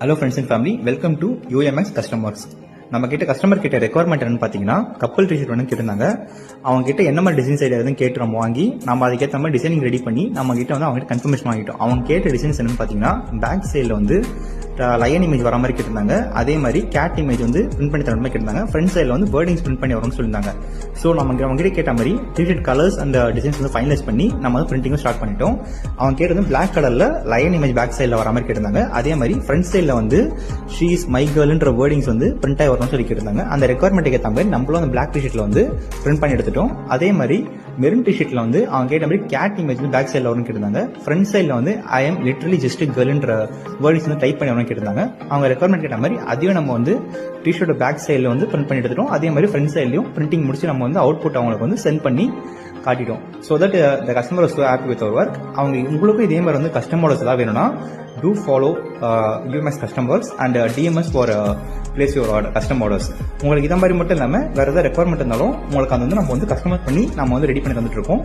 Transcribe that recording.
Hello friends and family, welcome to UMX customers. நம்ம கிட்ட customer கிட்ட ரெக்குவயர்மெண்ட் என்னன்னு பார்த்தீங்கன்னா கப்பல் டிஷர்ட் வேணும் கேட்டிருந்தாங்க. அவங்க கிட்ட என்ன மாதிரி டிசைன்ஸ் ஐடியா எதுவும் கேட்டு நம்ம வாங்கி நம்ம அதுக்கேற்ற மாதிரி டிசைனிங் ரெடி பண்ணி நம்ம கிட்ட வந்து அவங்க கிட்ட கன்ஃபர்மேஷன் வாங்கிட்டோம். அவங்க கேட்ட டிசைன்ஸ் என்னன்னு பார்த்தீங்கன்னா பேக் சைடில் வந்து லயன் இமேஜ் வர மாதிரி கேட்டிருந்தாங்க. அதே மாதிரி கேட் இமேஜ் வந்து பிரிண்ட் பண்ணி தர மாதிரி கேட்டிருந்தாங்க. ஃப்ரண்ட் சைடில் வந்து வேர்டிங்ஸ் பிரிண்ட் பண்ணி வரும்னு சொல்லியிருந்தாங்க. ஸோ நம்ம அவங்க கிட்ட கேட்ட மாதிரி டிஷர்ட் கலர்ஸ் அண்ட் டிசைன்ஸ் வந்து ஃபைனலைஸ் பண்ணி நம்ம வந்து பிரிண்டிங்கும் ஸ்டார்ட் பண்ணிட்டோம். அவங்க கேட்டது பிளாக் கலரில் லயன் இமேஜ் பேக் சைடில் வர மாதிரி கேட்டிருந்தாங்க. அதே மாதிரி ஃப்ரண்ட் சைடில் வந்து ஷீஸ் மை கேர்ள்ன்ற வேர்டிங்ஸ் வந்து பிரிண்ட் ஆகி வரணும்னு சொல்லி கேட்டிருந்தாங்க. அந்த ரெக்குவயர்மெண்ட்டுக்கு ஏற்ற மாதிரி நம்மளும் அந்த பிளாக் டிஷர்ட்டில் வந்து பிரிண்ட் பண்ணி எடுத்துட்டோம். அதே மாதிரி மெரூன் டிஷர்ட்டில் வந்து அவங்க கேட்ட மாதிரி கேட் இமேஜ் வந்து பேக் சைடில் வரும்னு கேட்டிருந்தாங்க. ஃப்ரண்ட் சைடில் வந்து ஐ எம் லிட்டரலி ஜஸ்ட் கேர்ள்ன்ற வேர்டிங்ஸ் வந்து டைப் பண்ணி வரணும்னு கேட்டிருந்தாங்க. அவங்க ரெக்குவயர்மெண்ட் கேட்ட மாதிரி அதையும் நம்ம வந்து டிஷர்ட் பேக் சைடில் வந்து பிரிண்ட் பண்ணி எடுத்துட்டோம். அதே மாதிரி ஃப்ரண்ட் சைட்லையும் பிரிண்டிங் முடிச்சு நம்ம வந்து அவுட்புட் அவங்களுக்கு வந்து சென்ட் பண்ணி காட்டிட்டோம். So that the customer was so happy with our work. அவங்க உங்களுக்கும் இதே மாதிரி வந்து கஸ்டமர்ஸ் ஏதாவது வேணும்னா to follow UMX customers and DMs for place your custom orders. உங்களுக்கு இதை மாதிரி மட்டும் இல்லாமல் வேறு ஏதாவது ரெக்குவயர்மெண்ட் இருந்தாலும் உங்களுக்கு அது வந்து நம்ம வந்து கஸ்டமர் பண்ணி நம்ம வந்து ரெடி பண்ணி தந்துட்டு இருக்கோம்.